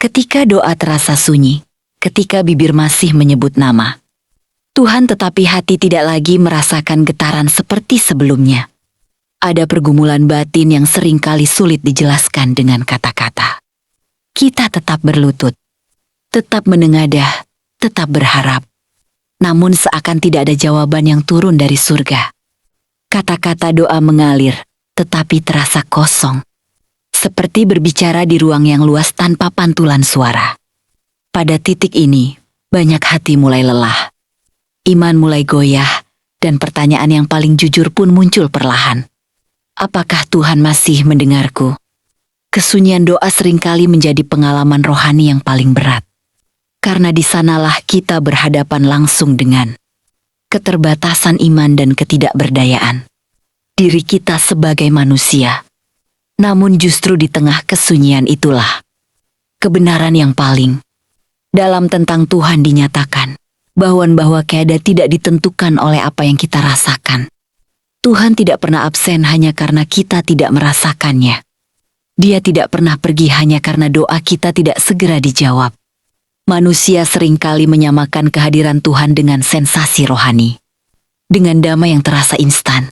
Ketika doa terasa sunyi, ketika bibir masih menyebut nama Tuhan tetapi hati tidak lagi merasakan getaran seperti sebelumnya. Ada pergumulan batin yang seringkali sulit dijelaskan dengan kata-kata. Kita tetap berlutut, tetap menengadah, tetap berharap. Namun seakan tidak ada jawaban yang turun dari surga. Kata-kata doa mengalir, tetapi terasa kosong. Seperti berbicara di ruang yang luas tanpa pantulan suara. Pada titik ini, banyak hati mulai lelah. Iman mulai goyah, dan pertanyaan yang paling jujur pun muncul perlahan. Apakah Tuhan masih mendengarku? Kesunyian doa seringkali menjadi pengalaman rohani yang paling berat. Karena di sanalah kita berhadapan langsung dengan keterbatasan iman dan ketidakberdayaan diri kita sebagai manusia. Namun justru di tengah kesunyian itulah kebenaran yang paling dalam tentang Tuhan dinyatakan, bahwa keadaan tidak ditentukan oleh apa yang kita rasakan. Tuhan tidak pernah absen hanya karena kita tidak merasakannya. Dia tidak pernah pergi hanya karena doa kita tidak segera dijawab. Manusia seringkali menyamakan kehadiran Tuhan dengan sensasi rohani, dengan damai yang terasa instan,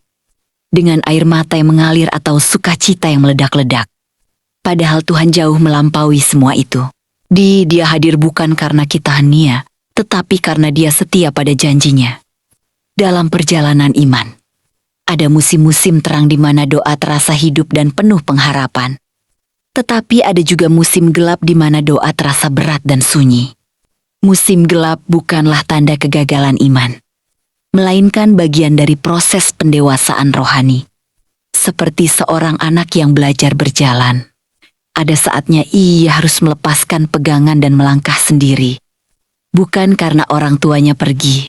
dengan air mata yang mengalir atau sukacita yang meledak-ledak. Padahal Tuhan jauh melampaui semua itu. Dia hadir bukan karena kita henia, tetapi karena Dia setia pada janjinya. Dalam perjalanan iman, ada musim-musim terang di mana doa terasa hidup dan penuh pengharapan. Tetapi ada juga musim gelap di mana doa terasa berat dan sunyi. Musim gelap bukanlah tanda kegagalan iman, melainkan bagian dari proses pendewasaan rohani. Seperti seorang anak yang belajar berjalan. Ada saatnya ia harus melepaskan pegangan dan melangkah sendiri. Bukan karena orang tuanya pergi,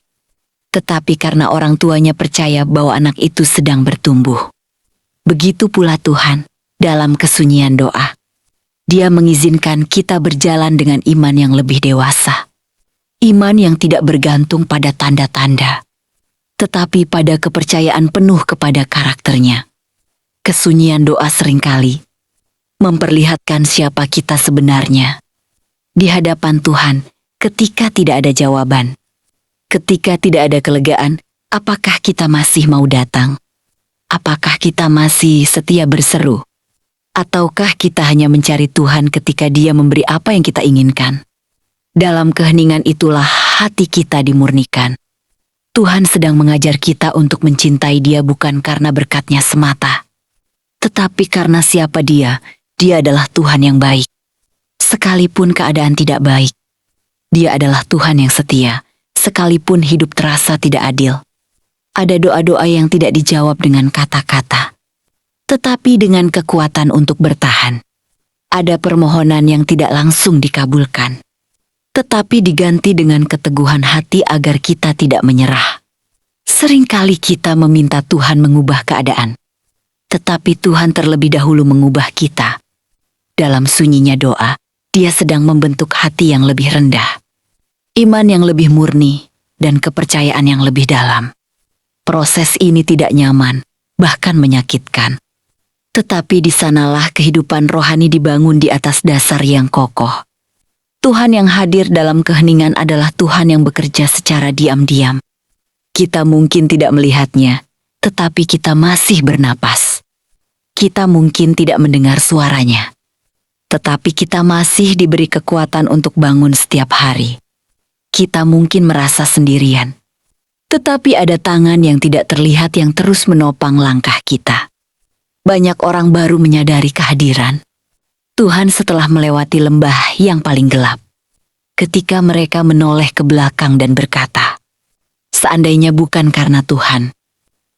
tetapi karena orang tuanya percaya bahwa anak itu sedang bertumbuh. Begitu pula Tuhan dalam kesunyian doa. Dia mengizinkan kita berjalan dengan iman yang lebih dewasa. Iman yang tidak bergantung pada tanda-tanda, tetapi pada kepercayaan penuh kepada karakternya. Kesunyian doa seringkali memperlihatkan siapa kita sebenarnya di hadapan Tuhan ketika tidak ada jawaban. Ketika tidak ada kelegaan, apakah kita masih mau datang? Apakah kita masih setia berseru? Ataukah kita hanya mencari Tuhan ketika Dia memberi apa yang kita inginkan? Dalam keheningan itulah hati kita dimurnikan. Tuhan sedang mengajar kita untuk mencintai Dia bukan karena berkat-Nya semata, tetapi karena siapa Dia adalah Tuhan yang baik. Sekalipun keadaan tidak baik, Dia adalah Tuhan yang setia, sekalipun hidup terasa tidak adil. Ada doa-doa yang tidak dijawab dengan kata-kata, tetapi dengan kekuatan untuk bertahan. Ada permohonan yang tidak langsung dikabulkan, tetapi diganti dengan keteguhan hati agar kita tidak menyerah. Seringkali kita meminta Tuhan mengubah keadaan, tetapi Tuhan terlebih dahulu mengubah kita. Dalam sunyinya doa, Dia sedang membentuk hati yang lebih rendah, iman yang lebih murni, dan kepercayaan yang lebih dalam. Proses ini tidak nyaman, bahkan menyakitkan. Tetapi di sanalah kehidupan rohani dibangun di atas dasar yang kokoh. Tuhan yang hadir dalam keheningan adalah Tuhan yang bekerja secara diam-diam. Kita mungkin tidak melihatnya, tetapi kita masih bernapas. Kita mungkin tidak mendengar suaranya, tetapi kita masih diberi kekuatan untuk bangun setiap hari. Kita mungkin merasa sendirian, tetapi ada tangan yang tidak terlihat yang terus menopang langkah kita. Banyak orang baru menyadari kehadiran Tuhan setelah melewati lembah yang paling gelap. Ketika mereka menoleh ke belakang dan berkata, "Seandainya bukan karena Tuhan,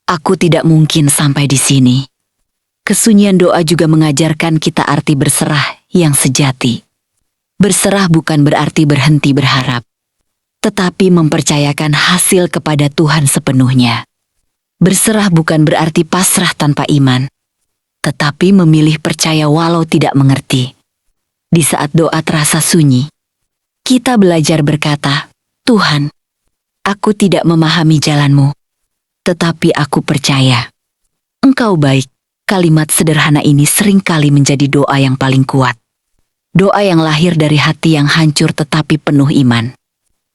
aku tidak mungkin sampai di sini." Kesunyian doa juga mengajarkan kita arti berserah yang sejati. Berserah bukan berarti berhenti berharap, tetapi mempercayakan hasil kepada Tuhan sepenuhnya. Berserah bukan berarti pasrah tanpa iman, tetapi memilih percaya walau tidak mengerti. Di saat doa terasa sunyi, kita belajar berkata, "Tuhan, aku tidak memahami jalan-Mu, tetapi aku percaya Engkau baik." Kalimat sederhana ini seringkali menjadi doa yang paling kuat. Doa yang lahir dari hati yang hancur tetapi penuh iman.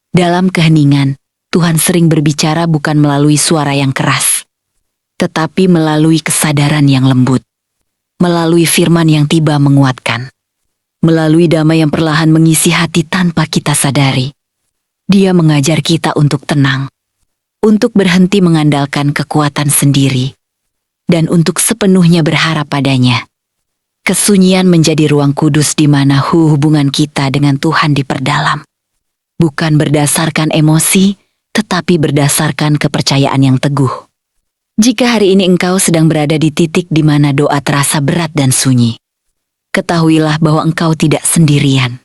Dalam keheningan, Tuhan sering berbicara bukan melalui suara yang keras, tetapi melalui kesadaran yang lembut, melalui firman yang tiba menguatkan, melalui damai yang perlahan mengisi hati tanpa kita sadari. Dia mengajar kita untuk tenang, untuk berhenti mengandalkan kekuatan sendiri, dan untuk sepenuhnya berharap padanya. Kesunyian menjadi ruang kudus di mana hubungan kita dengan Tuhan diperdalam. Bukan berdasarkan emosi, tetapi berdasarkan kepercayaan yang teguh. Jika hari ini engkau sedang berada di titik di mana doa terasa berat dan sunyi, ketahuilah bahwa engkau tidak sendirian.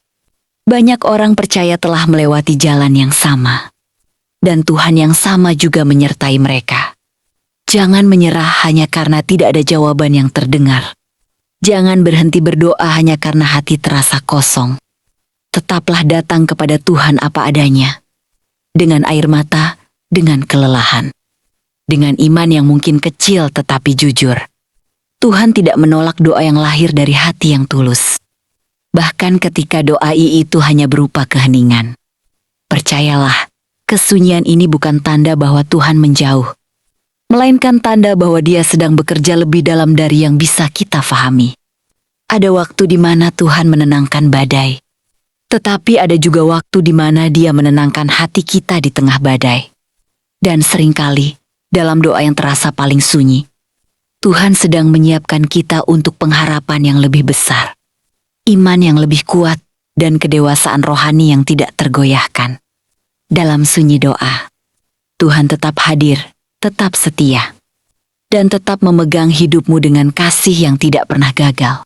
Banyak orang percaya telah melewati jalan yang sama, dan Tuhan yang sama juga menyertai mereka. Jangan menyerah hanya karena tidak ada jawaban yang terdengar. Jangan berhenti berdoa hanya karena hati terasa kosong. Tetaplah datang kepada Tuhan apa adanya. Dengan air mata, dengan kelelahan. Dengan iman yang mungkin kecil tetapi jujur. Tuhan tidak menolak doa yang lahir dari hati yang tulus. Bahkan ketika doa itu hanya berupa keheningan. Percayalah, kesunyian ini bukan tanda bahwa Tuhan menjauh, melainkan tanda bahwa Dia sedang bekerja lebih dalam dari yang bisa kita fahami. Ada waktu di mana Tuhan menenangkan badai, tetapi ada juga waktu di mana Dia menenangkan hati kita di tengah badai. Dan seringkali, dalam doa yang terasa paling sunyi, Tuhan sedang menyiapkan kita untuk pengharapan yang lebih besar, iman yang lebih kuat, dan kedewasaan rohani yang tidak tergoyahkan. Dalam sunyi doa, Tuhan tetap hadir, tetap setia, dan tetap memegang hidupmu dengan kasih yang tidak pernah gagal.